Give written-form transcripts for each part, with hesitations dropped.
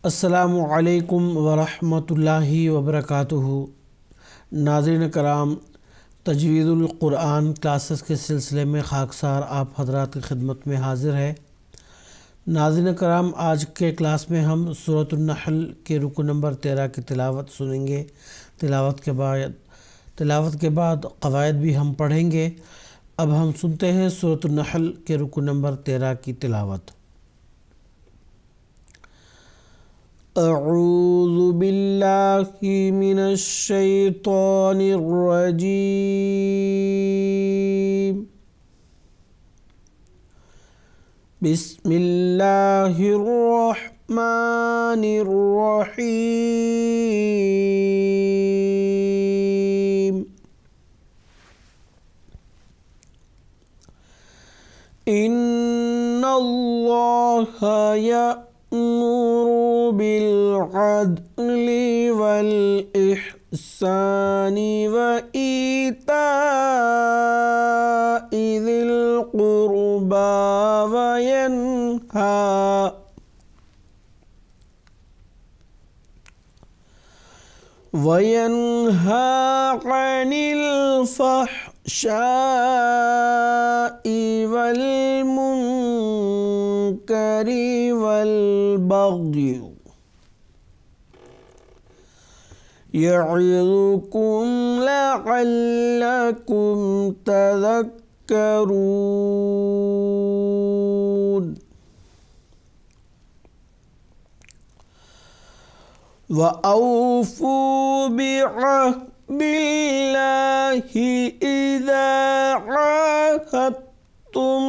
السلام علیکم ورحمۃ اللہ وبرکاتہ۔ ناظرین کرام، تجوید القرآن کلاسز کے سلسلے میں خاکسار آپ حضرات کی خدمت میں حاضر ہے۔ ناظرین کرام، آج کے کلاس میں ہم سورۃ النحل کے رکو نمبر 13 کی تلاوت سنیں گے۔ تلاوت کے بعد قواعد بھی ہم پڑھیں گے۔ اب ہم سنتے ہیں سورۃ النحل کے رکو نمبر 13 کی تلاوت۔ اعوذ باللہ من الشیطان الرجیم، بسم اللہ الرحمن الرحیم۔ ان اللہ یأمر بالعدل والإحسان وإيتاء ذي القربى وينهى عن الفحشاء والمنكر والبغي يعظكم لعلكم تذكرون۔ وأوفوا بعهد الله إذا عاهدتم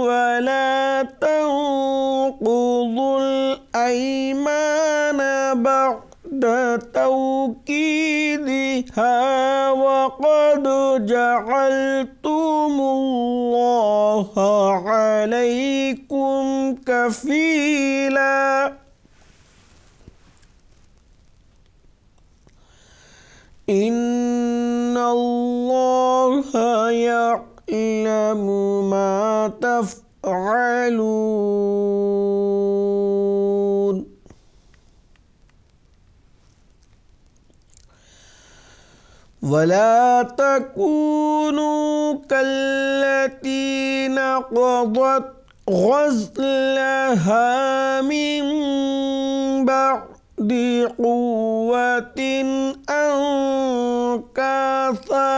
ولا تنقضوا الأيمان بعد توكيدها وقد جعلتم الله عليكم كفيلا، ان اللہ یعلم ما تفعلون۔ ولا تكونوا كالتي نقضت غزلها من بعد قوة أنكاثا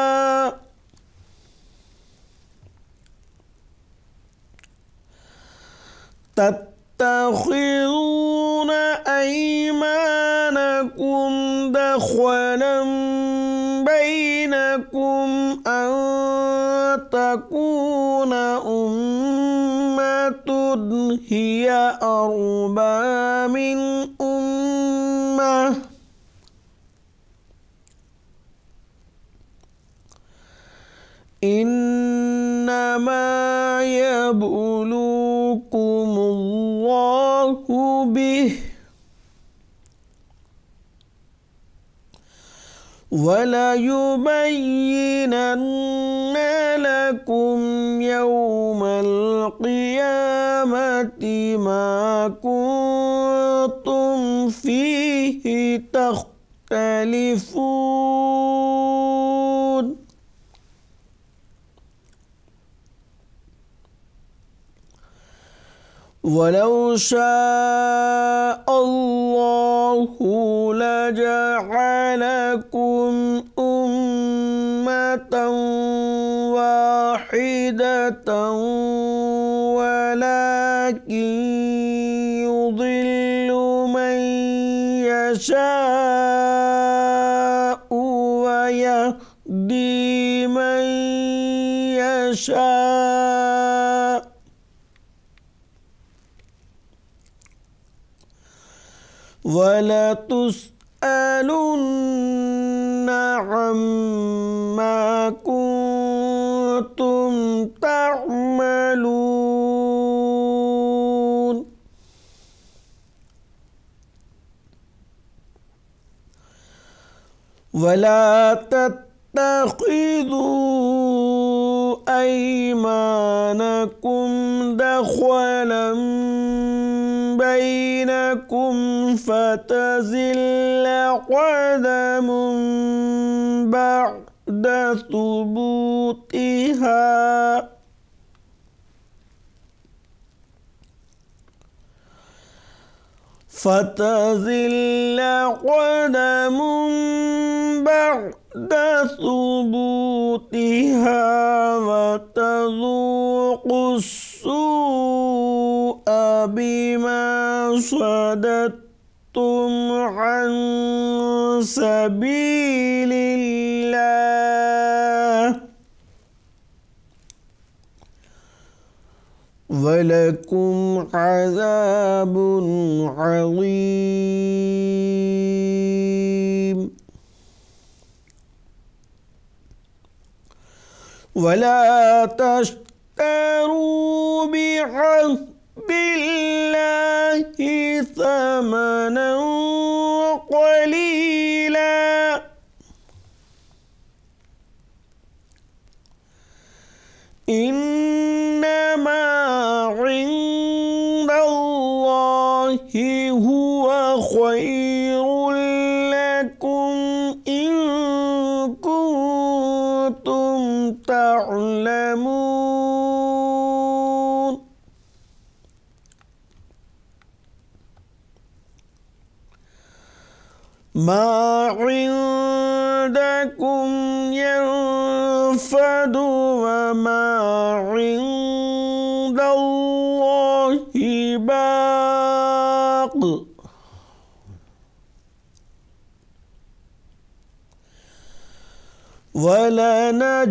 تتخذون أيمانكم دخلا بينكم أن تكون أمة هي أربى من أمة، إنما يبلوكم الله به وَلَيُبَيِّنَنَّ لَكُمْ يَوْمَ الْقِيَامَةِ مَا كُنتُمْ فِيهِ تَخْتَلِفُونَ۔ وَلَوْ شَاءَ اللَّهُ لَجَعَلَكُمْ أُمَّةً وَاحِدَةً وَلَكِنْ يُضِلُّ مَنْ يَشَاءُ وَيَهْدِي مَنْ يَشَاءُ، وَلَتُسْأَلُنَّ عَمَّا كُنتُمْ تَعْمَلُونَ۔ وَلَا تَتَّخِذُوا أَيْمَانَكُمْ دَخَلًا بينكم فتزل قدم بعد ثبوتها فتزل قدم بعد ثبوتها وتذوقوا السوء بما صددتم عن سبيل الله ولكم عذاب عظيم ولا تشتروا بعهد الله ثمنا قليلا إنما عند الله هو خير لكم إن كنتم تعلمون ما عندكم ينفد وما عند الله باق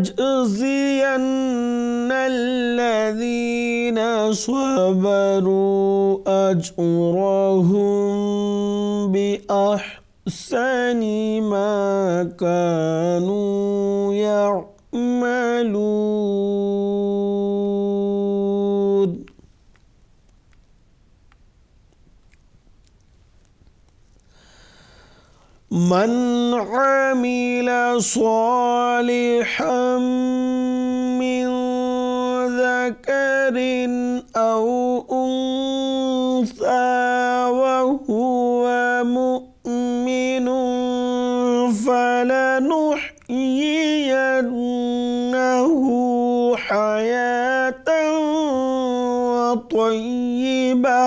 ولنجزين الذين صبروا أجرهم بأحسن ما كانوا يعملون من عمل صالحا من ذكر أو أنثى وهو مؤمن فلنحيينه حياة طيبة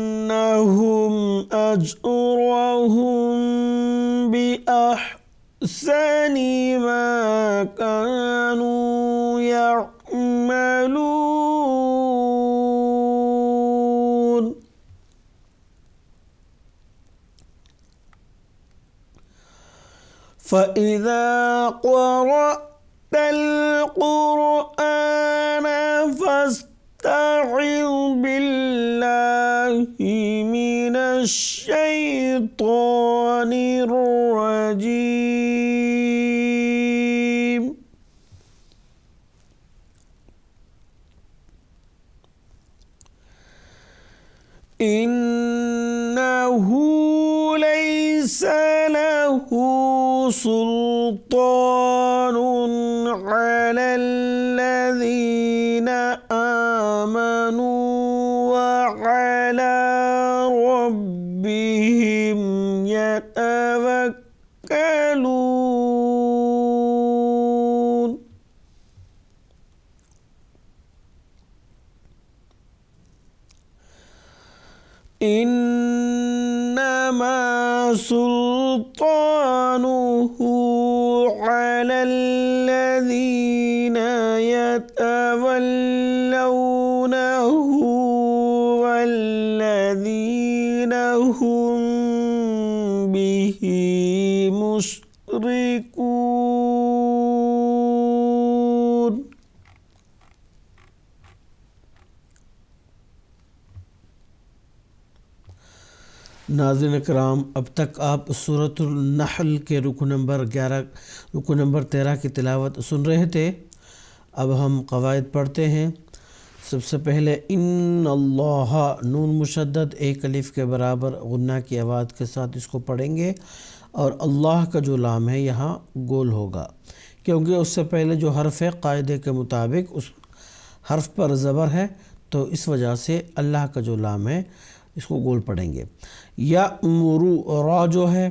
ولنجزينهم أجرهم بأحسن ما كانوا يعملون فإذا قرأت القرآن فاستعذ بالله من الشيطان الرجيم إنه ليس له سلطان على الذين آمنوا وعلى ربهم يتوكلون إنما سلطانه على الذين يتولونه والذين هم به مشركون ناظرین کرام، اب تک آپ سورۃ النحل کے رکو نمبر 13 کی تلاوت سن رہے تھے۔ اب ہم قواعد پڑھتے ہیں۔ سب سے پہلے ان اللہ، نون مشدد ایک الف کے برابر غنہ کی آواز کے ساتھ اس کو پڑھیں گے اور اللہ کا جو لام ہے یہاں گول ہوگا، کیونکہ اس سے پہلے جو حرف ہے قاعدے کے مطابق اس حرف پر زبر ہے، تو اس وجہ سے اللہ کا جو لام ہے اس کو گول پڑھیں گے۔ یا امرو را جو ہے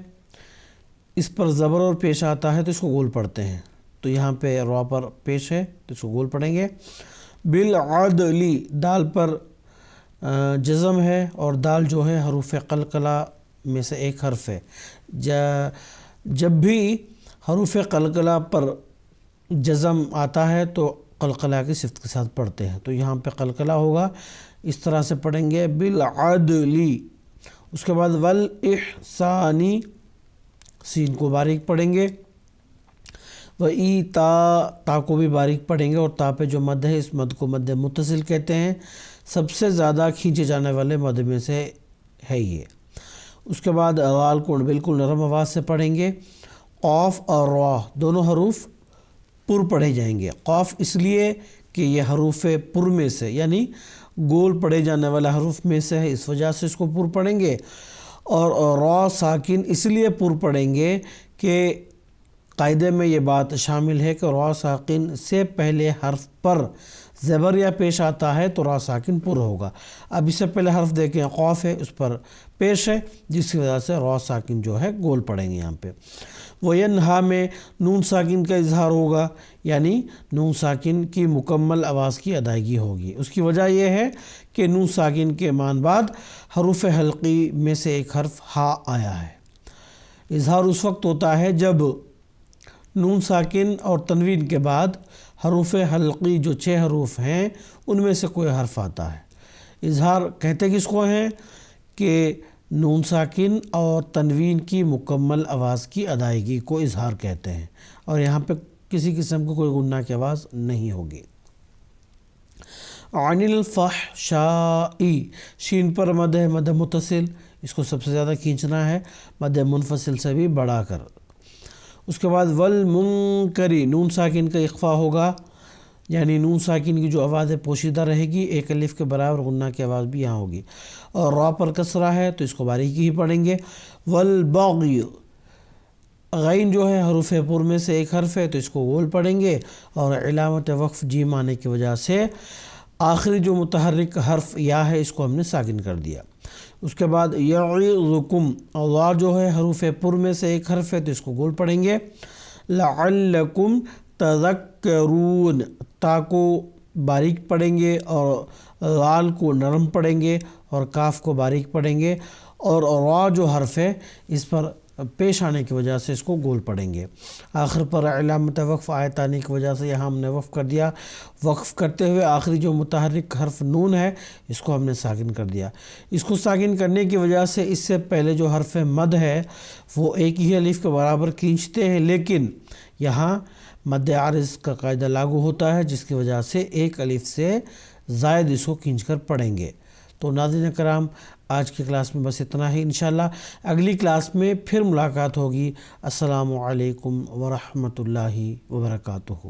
اس پر زبر اور پیش آتا ہے تو اس کو گول پڑھتے ہیں، تو یہاں پہ را پر پیش ہے تو اس کو گول پڑھیں گے۔ بالعدلی دال پر جزم ہے، اور دال جو ہے حروف قلقلہ میں سے ایک حرف ہے۔ جب بھی حروف قلقلہ پر جزم آتا ہے تو قلقلہ کی صفت کے ساتھ پڑھتے ہیں، تو یہاں پہ قلقلہ ہوگا، اس طرح سے پڑھیں گے بالعدلی۔ اس کے بعد والاحسانی سین کو باریک پڑھیں گے، تا کو بھی باریک پڑھیں گے، اور تا پہ جو مد ہے اس مد کو مد متصل کہتے ہیں، سب سے زیادہ کھینچے جانے والے مد میں سے ہے یہ۔ اس کے بعد غال کو بالکل نرم آواز سے پڑھیں گے۔ قاف اور را دونوں حروف پر پڑھے جائیں گے۔ قاف اس لیے کہ یہ حروف پر میں سے یعنی گول پڑھے جانے والے حروف میں سے ہے، اس وجہ سے اس کو پر پڑھیں گے، اور را ساکن اس لیے پر پڑھیں گے کہ قاعدے میں یہ بات شامل ہے کہ را ساکن سے پہلے حرف پر زبر یا پیش آتا ہے تو را ساکن پر ہوگا۔ اب اس سے پہلے حرف دیکھیں قاف ہے، اس پر پیش ہے، جس کی وجہ سے را ساکن جو ہے گول پڑھیں گے یہاں پہ۔ وینہا میں نون ساکن کا اظہار ہوگا، یعنی نون ساکن کی مکمل آواز کی ادائیگی ہوگی۔ اس کی وجہ یہ ہے کہ نون ساکن کے مان بعد حروف حلقی میں سے ایک حرف ہا آیا ہے۔ اظہار اس وقت ہوتا ہے جب نون ساکن اور تنوین کے بعد حروف حلقی جو 6 حروف ہیں ان میں سے کوئی حرف آتا ہے۔ اظہار کہتے کس کو ہیں کہ نون ساکن اور تنوین کی مکمل آواز کی ادائیگی کو اظہار کہتے ہیں، اور یہاں پہ کسی قسم کو کوئی غنہ کی آواز نہیں ہوگی۔ عن الفحشاء شین پر مد ہے، مد متصل، اس کو سب سے زیادہ کھینچنا ہے مد منفصل سے بھی بڑھا کر۔ اس کے بعد والمنکری نون ساکن کا اخفا ہوگا، یعنی نون ساکن کی جو آواز ہے پوشیدہ رہے گی، ایک الف کے برابر غنہ کی آواز بھی یہاں ہوگی، اور را پر کسرہ ہے تو اس کو باریکی ہی پڑھیں گے۔ والبغی غین جو ہے حروف پر میں سے ایک حرف ہے تو اس کو گول پڑھیں گے، اور علامت وقف جیم آنے کی وجہ سے آخری جو متحرک حرف یا ہے اس کو ہم نے ساکن کر دیا۔ اس کے بعد یعظکم وا جو ہے حروف پر میں سے ایک حرف ہے تو اس کو گول پڑھیں گے۔ لعلکم تذکرون تا کو باریک پڑھیں گے، اور غال کو نرم پڑھیں گے، اور کاف کو باریک پڑھیں گے، اور را جو حرف ہے اس پر پیش آنے کی وجہ سے اس کو گول پڑھیں گے۔ آخر پر علامت وقف آیت آنے کی وجہ سے یہاں ہم نے وقف کر دیا، وقف کرتے ہوئے آخری جو متحرک حرف نون ہے اس کو ہم نے ساکن کر دیا۔ اس کو ساکن کرنے کی وجہ سے اس سے پہلے جو حرف مد ہے وہ ایک ہی الف کے برابر کھینچتے ہیں، لیکن یہاں مد عارض کا قاعدہ لاگو ہوتا ہے، جس کی وجہ سے ایک الف سے زائد اس کو کھینچ کر پڑھیں گے۔ تو ناظرین کرام آج کی کلاس میں بس اتنا ہی، انشاءاللہ اگلی کلاس میں پھر ملاقات ہوگی۔ السلام علیکم ورحمۃ اللہ وبرکاتہ۔